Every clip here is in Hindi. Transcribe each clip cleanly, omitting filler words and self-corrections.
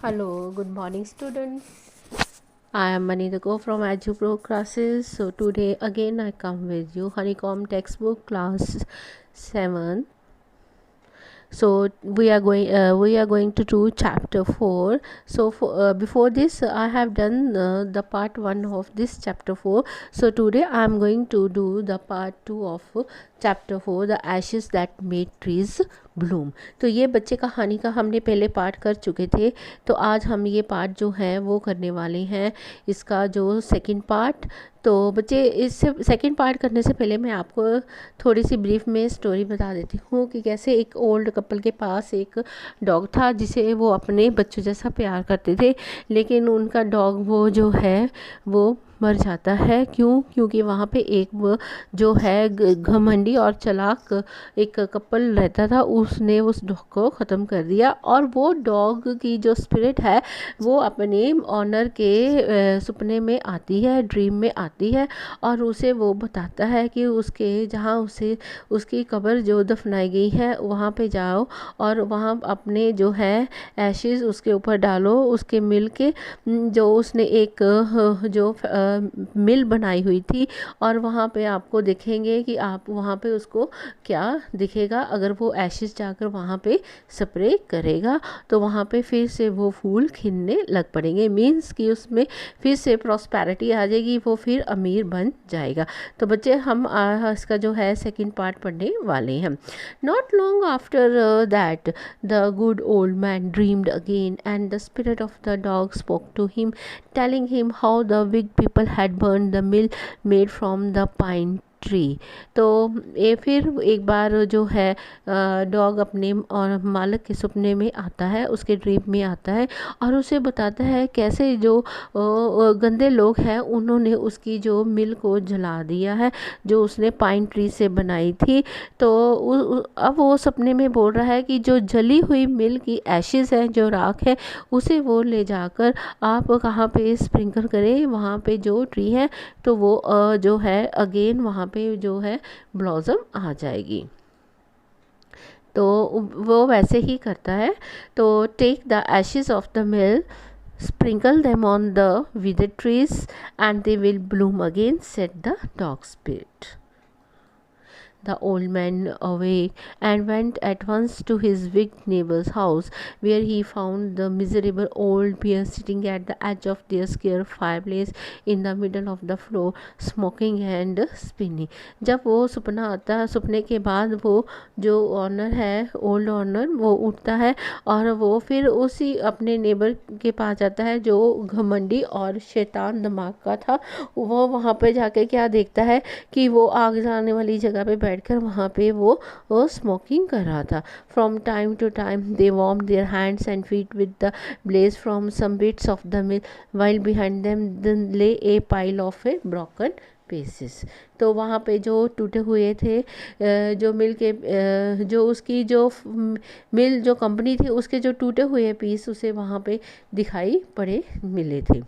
Hello, good morning, students. I am Manita Go from EduPro classes. So today again I come with you Honeycomb textbook class 7. So we are going to do chapter 4. So before this I have done the part 1 of this chapter 4. So today I am going to do the part 2 of chapter 4, the ashes that made trees Bloom. तो ये बच्चे कहानी का हमने पहले पार्ट कर चुके थे, तो आज हम ये पार्ट जो है वो करने वाले हैं, इसका जो सेकंड पार्ट। तो बच्चे इस सेकंड पार्ट करने से पहले मैं आपको थोड़ी सी ब्रीफ में स्टोरी बता देती हूँ कि कैसे एक ओल्ड कपल के पास एक डॉग था जिसे वो अपने बच्चों जैसा प्यार करते थे, लेकिन उनका डॉग वो जो है वो मर जाता है। क्योंकि वहाँ पे एक वो जो है घमंडी और चालाक एक कपल रहता था, उसने उस डॉग को ख़त्म कर दिया। और वो डॉग की जो स्पिरिट है वो अपने ऑनर के सपने में आती है, ड्रीम में आती है, और उसे वो बताता है कि उसके जहाँ उसे उसकी कब्र जो दफनाई गई है वहाँ पे जाओ और वहाँ अपने जो है एशेज़ उसके ऊपर डालो, उसके मिल के जो उसने एक जो मिल बनाई हुई थी, और वहाँ पे आपको दिखेंगे कि आप वहाँ पे उसको क्या दिखेगा अगर वो एशेज़ जाकर वहाँ पे स्प्रे करेगा, तो वहाँ पे फिर से वो फूल खिलने लग पड़ेंगे। मीन्स कि उसमें फिर से प्रॉस्पेरिटी आ जाएगी, वो फिर अमीर बन जाएगा। तो बच्चे हम इसका जो है सेकंड पार्ट पढ़ने वाले हैं। Not long after that the good old man dreamed again and the spirit of the dog spoke to him, telling him how the Whig people had burned the mill made from the pine tree. तो ये फिर एक बार जो है डॉग अपने और मालिक के सपने में आता है, उसके ड्रीम में आता है और उसे बताता है कैसे जो गंदे लोग हैं उन्होंने उसकी जो मिल को जला दिया है जो उसने पाइन ट्री से बनाई थी। तो अब वो सपने में बोल रहा है कि जो जली हुई मिल की एशेज़ हैं, जो राख है, उसे वो ले जाकर आप कहाँ पे स्प्रिंकल करें, वहाँ पे जो ट्री है तो वो जो है अगेन वहाँ पे जो है ब्लॉसम आ जाएगी। तो वो वैसे ही करता है। तो take the ashes of the mill, sprinkle them on the withered trees and they will bloom again, said the dog spirit. The old man awake and went at once to his wicked neighbor's house, where he found the miserable old bear sitting at the edge of their square fireplace in the middle of the floor, smoking and spinning. जब वो सपना आता है, सपने के बाद वो जो ऑनर है, ओल्ड ऑनर, वो उठता है और वो फिर उसी अपने नेबर के पास जाता है जो घमंडी और शैतान दिमाग का था। वो वहाँ पे जाके क्या देखता है कि वो आग जलाने वाली जगह पे बैठकर वहाँ पे वो स्मोकिंग कर रहा था। From time to time they warm their hands and feet with the blaze from some bits of the mill, while behind them lay a pile of a broken pieces. तो वहाँ पे जो टूटे हुए थे जो मिल के जो उसकी जो मिल जो कंपनी थी उसके जो टूटे हुए पीस उसे वहाँ पे दिखाई पड़े मिले थे।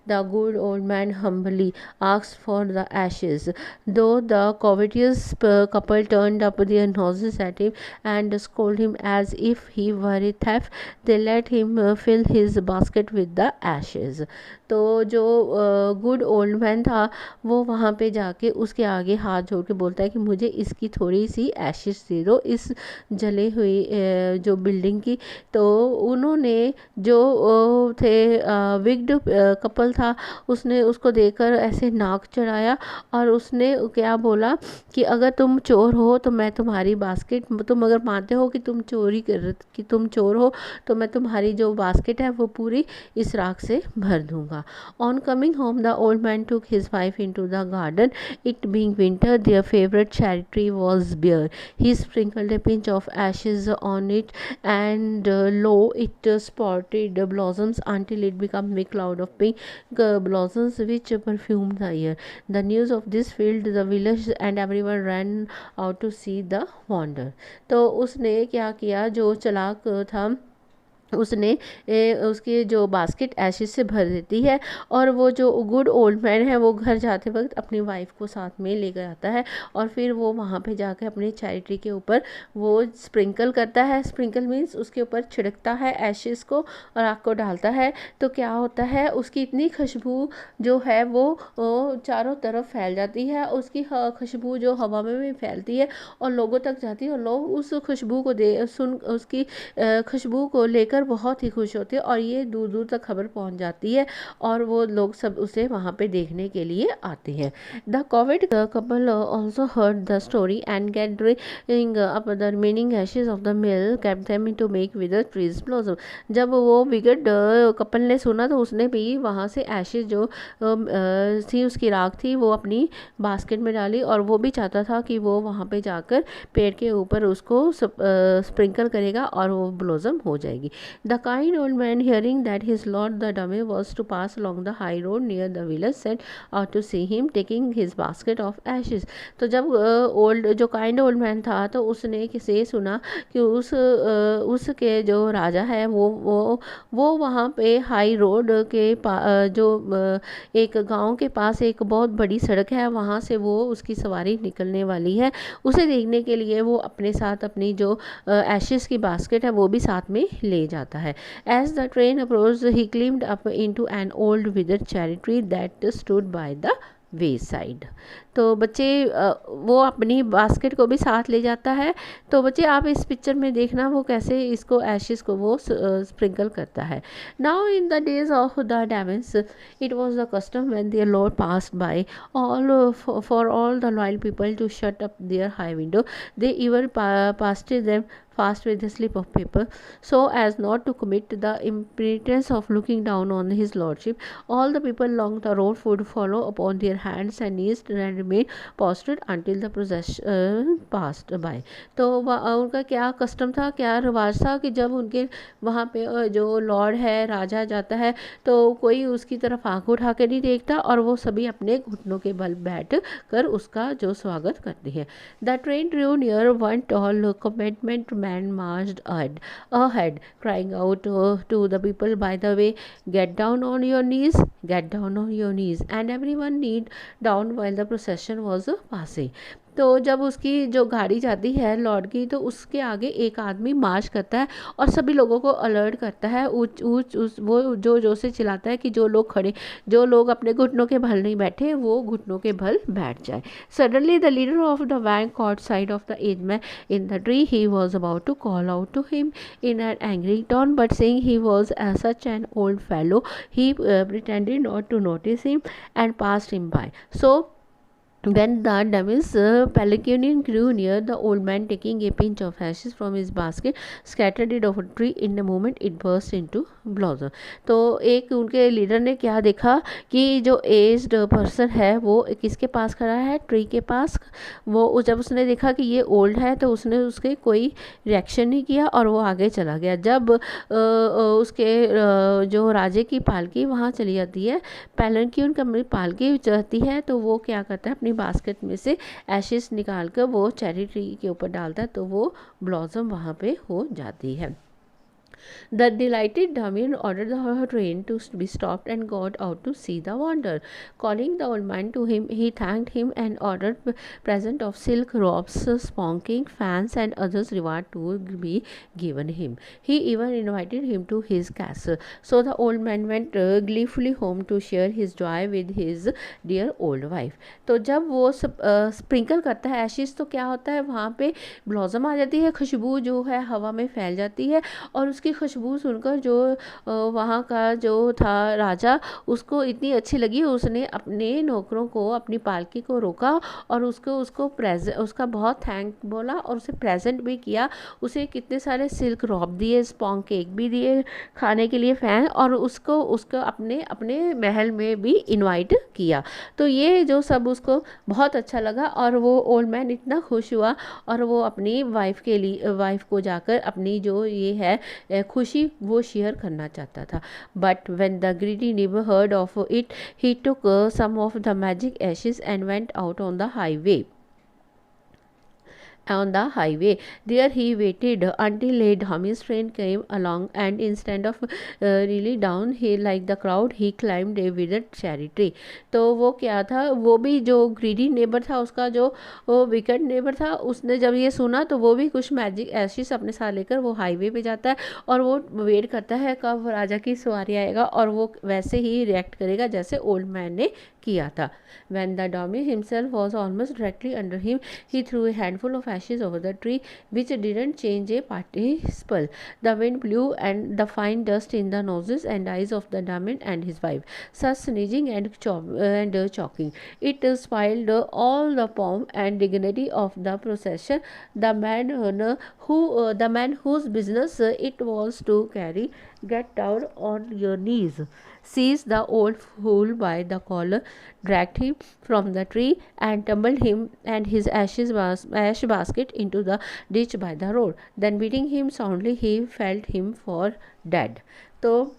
The good old man humbly asked for the ashes. Though the covetous couple turned up their noses at him and scolded him as if he were a thief, they let him fill his basket with the ashes. तो जो गुड ओल्ड मैन था वो वहाँ पे जाके उसके आगे हाथ जोड़ के बोलता है कि मुझे इसकी थोड़ी सी एशेस दे दो, इस जले हुई जो बिल्डिंग की। तो उन्होंने जो थे विग्ड कपल था, उसने उसको देखकर ऐसे नाक चढ़ाया और उसने क्या बोला कि अगर तुम चोर हो तो मैं तुम्हारी बास्केट, तुम अगर मानते हो कि तुम चोर हो तो मैं तुम्हारी जो बास्केट है वो पूरी इस राख से भर दूंगा। On coming home, the old man took his wife into the garden. It being winter, their favorite cherry tree was bare. He sprinkled a pinch of ashes on it, and lo, it sprouted blossoms until it became a cloud of pink blossoms which perfumed the air. The news of this filled the village, and everyone ran out to see the wonder. तो उसने क्या किया, जो चालाक था उसने उसकी जो बास्केट एशेज से भर देती है, और वो जो गुड ओल्ड मैन है वो घर जाते वक्त अपनी वाइफ को साथ में लेकर आता है, और फिर वो वहाँ पे जाकर अपने चेरी ट्री के ऊपर वो स्प्रिंकल करता है। स्प्रिंकल मीन्स उसके ऊपर छिड़कता है एशेज को और आग को डालता है। तो क्या होता है, उसकी इतनी खुशबू जो है वो चारों तरफ फैल जाती है। उसकी खुशबू जो हवा में भी फैलती है और लोगों तक जाती है, और लोग उस खुशबू को सुन उसकी खुशबू को लेकर बहुत ही खुश होते हैं, और ये दूर दूर तक खबर पहुंच जाती है, और वो लोग सब उसे वहाँ पे देखने के लिए आते हैं। The covid couple also heard the story and gathering up the remaining ashes of the mill kept them to make with trees blossom. जब वो विगड कपल ने सुना तो उसने भी वहाँ से एशेज जो थी, उसकी राख थी, वो अपनी बास्केट में डाली, और वो भी चाहता था कि वो वहाँ पे जाकर पेड़ के ऊपर उसको स्प्रिंकल करेगा और वो ब्लॉसम हो जाएगी। The kind old man, hearing that his lord the dummy was to pass along the high road near the village, set out to see him taking his basket of ashes. तो जब जो काइंड ओल्ड मैन था, तो उसने किसे सुना कि उसके जो राजा है वो वहाँ पे हाई रोड के एक गांव के पास एक बहुत बड़ी सड़क है, वहाँ से वो उसकी सवारी निकलने वाली है। उसे देखने के लिए वो अपने साथ अपनी जो एशेस की बास्केट है वो भी साथ में ले जाता है। As the train approached, he climbed up into an old withered cherry tree that stood by the wayside. तो बच्चे वो अपनी बास्केट को भी साथ ले जाता है। तो बच्चे आप इस पिक्चर में देखना वो कैसे इसको एशेस को वो स्प्रिंकल करता है। Now in the days of the damage it was the custom when their lord passed by all for all the loyal people to shut up their high window. They even pasted them fast with a slip of paper so as not to commit the imprudence of looking down on his lordship. All the people along the road would follow upon their hands and knees and remain posted until the procession passed by. तो उनका क्या कस्टम था, क्या रिवाज था कि जब उनके वहाँ पे जो लॉर्ड है, राजा जाता है, तो कोई उसकी तरफ आंख उठा के नहीं देखता, और वो सभी अपने घुटनों के बल बैठ कर उसका जो स्वागत करते हैं। The train drew near one tall commitment man marched ahead, crying out to the people by the way, get down on your knees, get down on your knees, and everyone kneeled down while the procession was passing. तो जब उसकी जो गाड़ी जाती है लॉर्ड की, तो उसके आगे एक आदमी मार्च करता है और सभी लोगों को अलर्ट करता है, ऊंच ऊंच वो जो से चिल्लाता है कि जो लोग अपने घुटनों के बल नहीं बैठे वो घुटनों के बल बैठ जाए। Suddenly the leader of the van caught sight of the aged man in the tree. He was about to call out to him in an angry tone, but seeing he was such an old fellow, he pretended not to notice him and passed him by. So when the devil's palanquin grew near, the old man, taking a pinch of ashes from his basket, scattered it over the tree. In a moment it burst into blossom. तो एक उनके लीडर ने क्या देखा कि जो एज्ड पर्सन है वो किसके पास खड़ा है, ट्री के पास। वो जब उसने देखा कि ये ओल्ड है तो उसने उसके कोई रिएक्शन नहीं किया और वो आगे चला गया। जब उसके जो राजे की पालकी वहाँ चली जाती है, पैलनक्यून की पालकी जाती है, तो वो क्या करता है, अपनी बास्केट में से एशेस निकाल कर वो चेरी ट्री के ऊपर डालता है, तो वो ब्लॉसम वहाँ पे हो जाती है। The delighted Damien ordered the train to be stopped and got out to see the wonder. Calling the old man to him, he thanked him and ordered present of silk robes, smoking fans, and others reward to be given him. He even invited him to his castle. So the old man went gleefully home to share his joy with his dear old wife. तो जब वो स्प्रिंकल करता है एशिस, तो क्या होता है, वहाँ पे ब्लॉसम आ जाती है, खुशबू जो है हवा में फैल जाती है, और उसकी खुशबू सुनकर जो वहाँ का जो था राजा, उसको इतनी अच्छी लगी, उसने अपने नौकरों को अपनी पालकी को रोका और उसका बहुत थैंक बोला और उसे प्रेजेंट भी किया। उसे कितने सारे सिल्क रॉब दिए, स्पॉन्ग केक भी दिए, खाने के लिए फैन, और उसको अपने अपने महल में भी इनवाइट किया। तो ये जो सब उसको बहुत अच्छा लगा और वो ओल्ड मैन इतना खुश हुआ, और वो अपनी वाइफ को जाकर अपनी जो ये है खुशी वो शेयर करना चाहता था। But when the greedy neighbour heard of it, he took some of the magic ashes and went out on the highway on the highway. There he waited until a Dhamis train came along, and instead of really down he like the crowd, he climbed a withered cherry tree. तो वो क्या था, वो भी जो ग्रीडी नेबर था, उसका जो वो विकेट नेबर था, उसने जब ये सुना तो वो भी कुछ मैजिक एशिस अपने साथ लेकर वो हाईवे पे जाता है और वो वेट करता है कब राजा की सवारी आएगा, और वो वैसे ही रिएक्ट करेगा जैसे ओल्ड मैन ने किया था. When the dummy himself was almost directly under him, he threw a handful of ashes over the tree, which didn't change a particle. The wind blew and the fine dust in the noses and eyes of the dummy and his wife, such sneezing and choking. It spoiled all the pomp and dignity of the procession. The man whose business it was to carry, get down on your knees, seized the old fool by the collar, dragged him from the tree, and tumbled him and his ash basket into the ditch by the road. Then beating him soundly, he felled him for dead. तो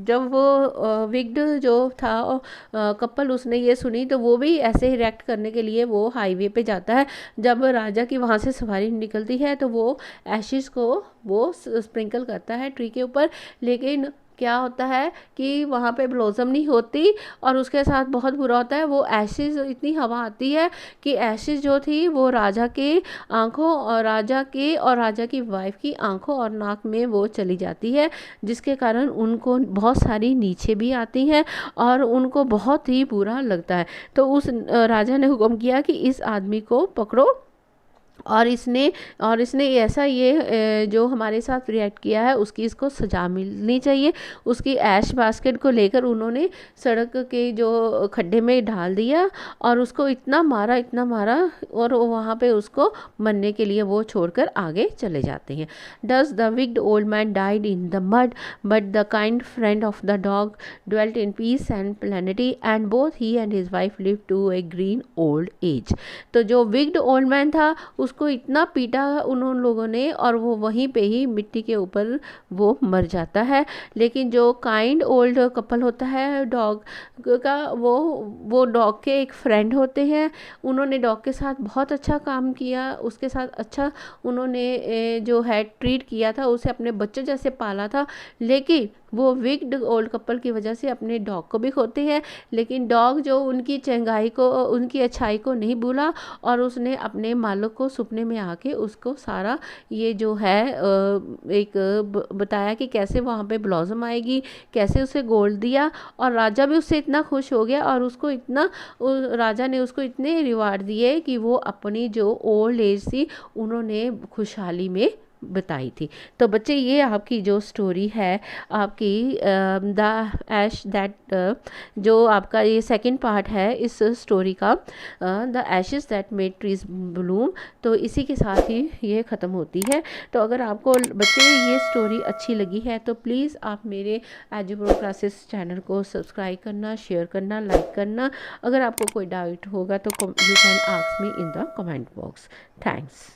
जब वो विग्ड जो था कपल, उसने ये सुनी तो वो भी ऐसे ही रिएक्ट करने के लिए वो हाईवे पे जाता है. जब राजा की वहाँ से सवारी निकलती है तो वो एशिस को वो स्प्रिंकल करता है ट्री के ऊपर, लेकिन क्या होता है कि वहाँ पे ब्लॉसम नहीं होती और उसके साथ बहुत बुरा होता है. वो एशिस, इतनी हवा आती है कि एशिस जो थी वो राजा के आंखों और राजा की वाइफ की आंखों और नाक में वो चली जाती है, जिसके कारण उनको बहुत सारी नीचे भी आती हैं और उनको बहुत ही बुरा लगता है. तो उस राजा ने हुक्म किया कि इस आदमी को पकड़ो, और इसने ऐसा ये जो हमारे साथ रिएक्ट किया है उसकी इसको सजा मिलनी चाहिए. उसकी ऐश बास्केट को लेकर उन्होंने सड़क के जो खड्डे में डाल दिया और उसको इतना मारा और वहाँ पे उसको मरने के लिए वो छोड़कर आगे चले जाते हैं. Thus the wicked old man died in the mud, but the kind friend of the dog dwelt in peace and plenty, and both he and his wife lived to a green old age. तो जो विक्ड ओल्ड मैन था उसको इतना पीटा उन लोगों ने और वो वहीं पे ही मिट्टी के ऊपर वो मर जाता है. लेकिन जो काइंड ओल्ड कपल होता है डॉग का, वो डॉग के एक फ्रेंड होते हैं. उन्होंने डॉग के साथ बहुत अच्छा काम किया, उसके साथ अच्छा उन्होंने जो है ट्रीट किया था, उसे अपने बच्चे जैसे पाला था. लेकिन वो विक्ड ओल्ड कपल की वजह से अपने डॉग को भी खोते हैं, लेकिन डॉग जो उनकी चंगाई को, उनकी अच्छाई को नहीं भूला और उसने अपने मालिक को सपने में आके उसको सारा ये जो है बताया कि कैसे वहाँ पे ब्लॉसम आएगी, कैसे उसे गोल्ड दिया, और राजा भी उससे इतना खुश हो गया और उसको इतना राजा ने उसको इतने रिवार्ड दिए कि वो अपनी जो ओल्ड एज थी उन्होंने खुशहाली में बताई थी. तो बच्चे ये आपकी जो स्टोरी है आपकी द ऐश दैट, जो आपका ये सेकंड पार्ट है इस स्टोरी का, the ashes that made trees Bloom, तो इसी के साथ ही ये ख़त्म होती है. तो अगर आपको बच्चे ये स्टोरी अच्छी लगी है तो प्लीज़ आप मेरे एजुप्रो क्लासेस चैनल को सब्सक्राइब करना, शेयर करना, लाइक करना. अगर आपको कोई डाउट होगा तो you can ask me in the comment box. Thanks.